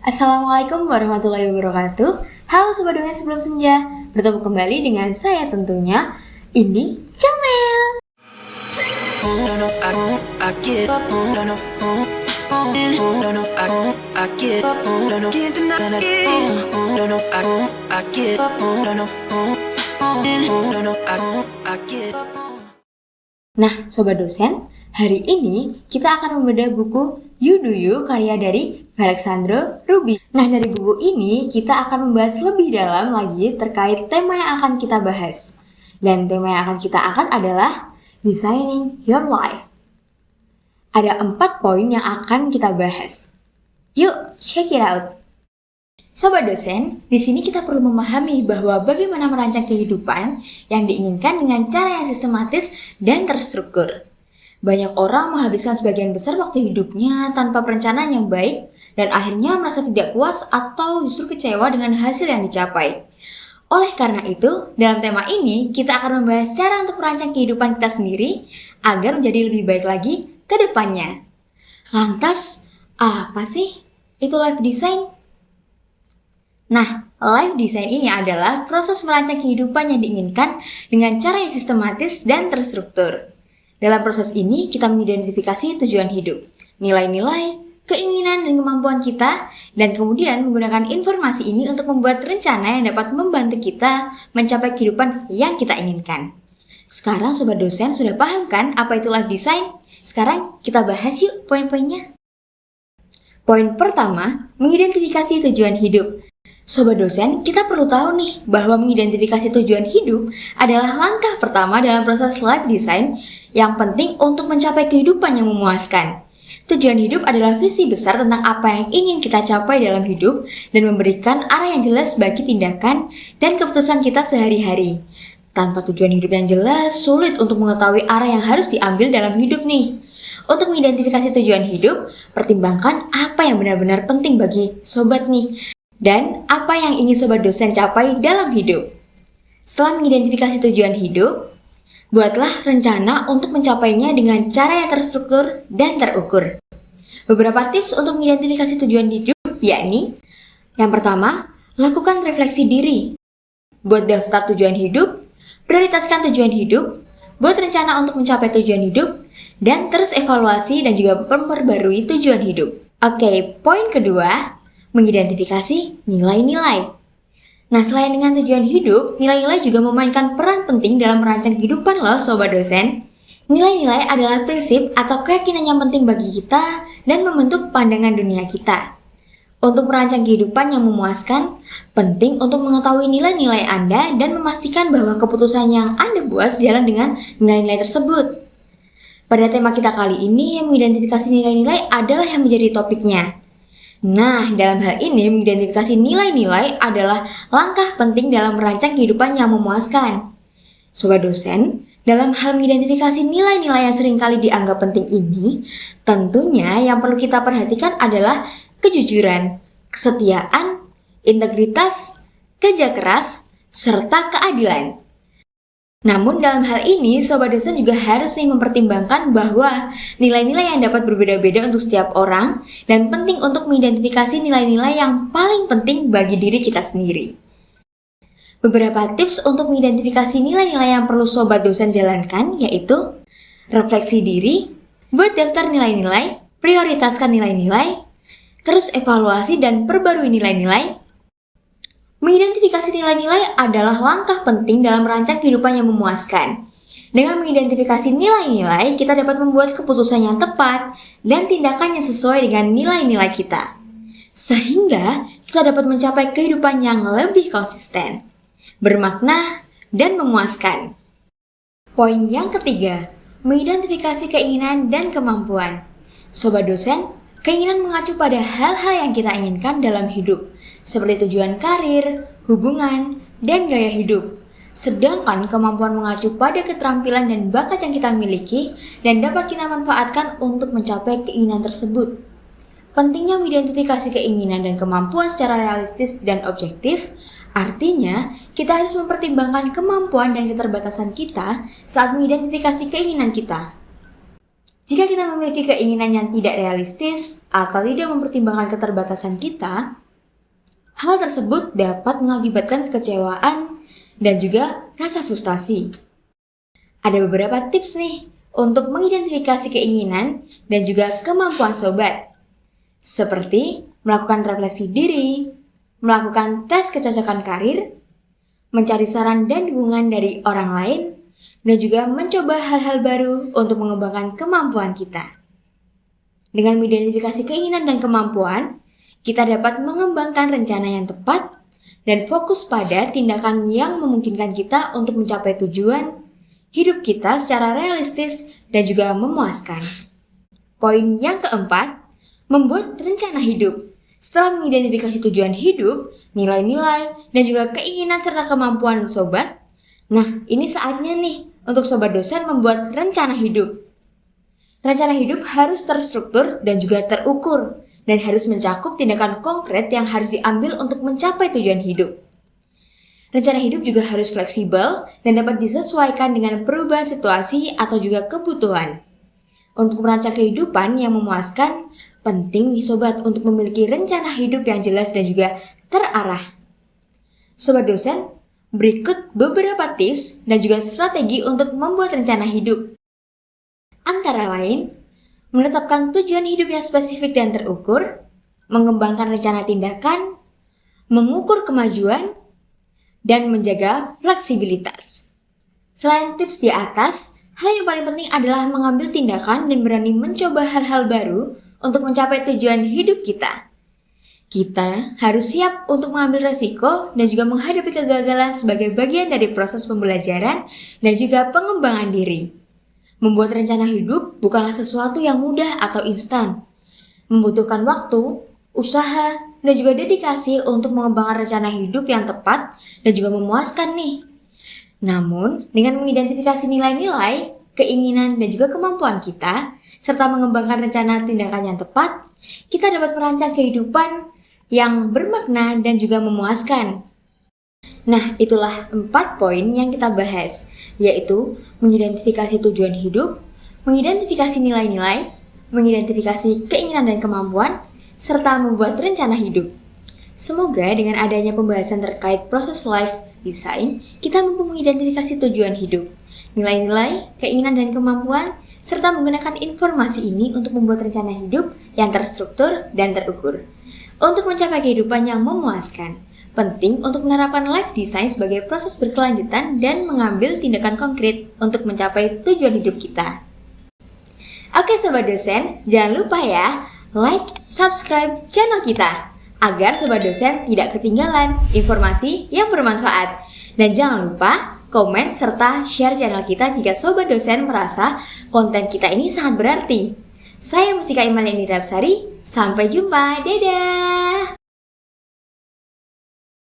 Assalamualaikum warahmatullahi wabarakatuh. Halo Sobat Dongeng Sebelum Senja. Bertemu kembali dengan saya tentunya, ini Camel. Nah, Sobat Dosen, hari ini kita akan membedah buku You Do You karya dari Alexandre Ruby. Nah, dari buku ini kita akan membahas lebih dalam lagi terkait tema yang akan kita bahas. Dan tema yang akan kita angkat adalah Designing Your Life. Ada 4 poin yang akan kita bahas. Yuk, check it out. Sobat dosen, di sini kita perlu memahami bahwa bagaimana merancang kehidupan yang diinginkan dengan cara yang sistematis dan terstruktur. Banyak orang menghabiskan sebagian besar waktu hidupnya tanpa perencanaan yang baik dan akhirnya merasa tidak puas atau justru kecewa dengan hasil yang dicapai. Oleh karena itu, dalam tema ini kita akan membahas cara untuk merancang kehidupan kita sendiri agar menjadi lebih baik lagi ke depannya. Lantas, apa sih itu life design? Nah, life design ini adalah proses merancang kehidupan yang diinginkan dengan cara yang sistematis dan terstruktur. Dalam proses ini, kita mengidentifikasi tujuan hidup, nilai-nilai, keinginan dan kemampuan kita, dan kemudian menggunakan informasi ini untuk membuat rencana yang dapat membantu kita mencapai kehidupan yang kita inginkan. Sekarang Sobat Dosen sudah paham kan apa itu life design? Sekarang kita bahas yuk poin-poinnya. Poin pertama, mengidentifikasi tujuan hidup. Sobat dosen, kita perlu tahu nih bahwa mengidentifikasi tujuan hidup adalah langkah pertama dalam proses life design yang penting untuk mencapai kehidupan yang memuaskan. Tujuan hidup adalah visi besar tentang apa yang ingin kita capai dalam hidup dan memberikan arah yang jelas bagi tindakan dan keputusan kita sehari-hari. Tanpa tujuan hidup yang jelas, sulit untuk mengetahui arah yang harus diambil dalam hidup nih. Untuk mengidentifikasi tujuan hidup, pertimbangkan apa yang benar-benar penting bagi sobat nih. Dan apa yang ingin sobat dosen capai dalam hidup. Setelah mengidentifikasi tujuan hidup, buatlah rencana untuk mencapainya dengan cara yang terstruktur dan terukur. Beberapa tips untuk mengidentifikasi tujuan hidup yakni: yang pertama, lakukan refleksi diri. Buat daftar tujuan hidup, prioritaskan tujuan hidup, buat rencana untuk mencapai tujuan hidup, dan terus evaluasi dan juga memperbarui tujuan hidup. Oke, poin kedua, mengidentifikasi nilai-nilai. Nah, selain dengan tujuan hidup, nilai-nilai juga memainkan peran penting dalam merancang kehidupan loh, Sobat Dosen. Nilai-nilai adalah prinsip atau keyakinan yang penting bagi kita dan membentuk pandangan dunia kita. Untuk merancang kehidupan yang memuaskan, penting untuk mengetahui nilai-nilai Anda dan memastikan bahwa keputusan yang Anda buat sejalan dengan nilai-nilai tersebut. Pada tema kita kali ini, mengidentifikasi nilai-nilai adalah yang menjadi topiknya. Nah, dalam hal ini, mengidentifikasi nilai-nilai adalah langkah penting dalam merancang kehidupan yang memuaskan. Sobat dosen, dalam hal mengidentifikasi nilai-nilai yang seringkali dianggap penting ini, tentunya yang perlu kita perhatikan adalah kejujuran, kesetiaan, integritas, kerja keras, serta keadilan. Namun dalam hal ini, sobat dosen juga harus mempertimbangkan bahwa nilai-nilai yang dapat berbeda-beda untuk setiap orang dan penting untuk mengidentifikasi nilai-nilai yang paling penting bagi diri kita sendiri. Beberapa tips untuk mengidentifikasi nilai-nilai yang perlu sobat dosen jalankan yaitu: refleksi diri, buat daftar nilai-nilai, prioritaskan nilai-nilai, terus evaluasi dan perbarui nilai-nilai. Mengidentifikasi nilai-nilai adalah langkah penting dalam merancang kehidupan yang memuaskan. Dengan mengidentifikasi nilai-nilai, kita dapat membuat keputusan yang tepat dan tindakan yang sesuai dengan nilai-nilai kita. Sehingga kita dapat mencapai kehidupan yang lebih konsisten, bermakna, dan memuaskan. Poin yang ketiga, mengidentifikasi keinginan dan kemampuan. Sobat dosen, keinginan mengacu pada hal-hal yang kita inginkan dalam hidup, seperti tujuan karir, hubungan, dan gaya hidup. Sedangkan kemampuan mengacu pada keterampilan dan bakat yang kita miliki dan dapat kita manfaatkan untuk mencapai keinginan tersebut. Pentingnya mengidentifikasi keinginan dan kemampuan secara realistis dan objektif, artinya kita harus mempertimbangkan kemampuan dan keterbatasan kita saat mengidentifikasi keinginan kita. Jika kita memiliki keinginan yang tidak realistis atau tidak mempertimbangkan keterbatasan kita, hal tersebut dapat mengakibatkan kekecewaan dan juga rasa frustasi. Ada beberapa tips nih untuk mengidentifikasi keinginan dan juga kemampuan sobat. Seperti melakukan refleksi diri, melakukan tes kecocokan karir, mencari saran dan dukungan dari orang lain, dan juga mencoba hal-hal baru untuk mengembangkan kemampuan kita. Dengan mengidentifikasi keinginan dan kemampuan, kita dapat mengembangkan rencana yang tepat dan fokus pada tindakan yang memungkinkan kita untuk mencapai tujuan hidup kita secara realistis dan juga memuaskan. Poin yang keempat, membuat rencana hidup. Setelah mengidentifikasi tujuan hidup, nilai-nilai, dan juga keinginan serta kemampuan sobat, nah ini saatnya nih untuk sobat dosen membuat rencana hidup. Rencana hidup harus terstruktur dan juga terukur, dan harus mencakup tindakan konkret yang harus diambil untuk mencapai tujuan hidup. Rencana hidup juga harus fleksibel dan dapat disesuaikan dengan perubahan situasi atau juga kebutuhan. Untuk merancang kehidupan yang memuaskan, penting nih sobat untuk memiliki rencana hidup yang jelas dan juga terarah. Sobat dosen, berikut beberapa tips dan juga strategi untuk membuat rencana hidup. Antara lain, menetapkan tujuan hidup yang spesifik dan terukur, mengembangkan rencana tindakan, mengukur kemajuan, dan menjaga fleksibilitas. Selain tips di atas, hal yang paling penting adalah mengambil tindakan dan berani mencoba hal-hal baru untuk mencapai tujuan hidup kita. Kita harus siap untuk mengambil resiko dan juga menghadapi kegagalan sebagai bagian dari proses pembelajaran dan juga pengembangan diri. Membuat rencana hidup bukanlah sesuatu yang mudah atau instan. Membutuhkan waktu, usaha, dan juga dedikasi untuk mengembangkan rencana hidup yang tepat dan juga memuaskan nih. Namun, dengan mengidentifikasi nilai-nilai, keinginan, dan juga kemampuan kita, serta mengembangkan rencana tindakan yang tepat, kita dapat merancang kehidupan yang bermakna dan juga memuaskan. Nah, itulah 4 poin yang kita bahas, yaitu mengidentifikasi tujuan hidup, mengidentifikasi nilai-nilai, mengidentifikasi keinginan dan kemampuan, serta membuat rencana hidup. Semoga dengan adanya pembahasan terkait proses life design, kita mampu mengidentifikasi tujuan hidup, nilai-nilai, keinginan dan kemampuan, serta menggunakan informasi ini untuk membuat rencana hidup yang terstruktur dan terukur. Untuk mencapai kehidupan yang memuaskan, penting untuk menerapkan life design sebagai proses berkelanjutan dan mengambil tindakan konkret untuk mencapai tujuan hidup kita. Oke sobat dosen, jangan lupa ya, like, subscribe channel kita, agar sobat dosen tidak ketinggalan informasi yang bermanfaat. Dan jangan lupa, komen serta share channel kita jika sobat dosen merasa konten kita ini sangat berarti. Saya Mustika Iman Eni Rapsari, sampai jumpa, dadah!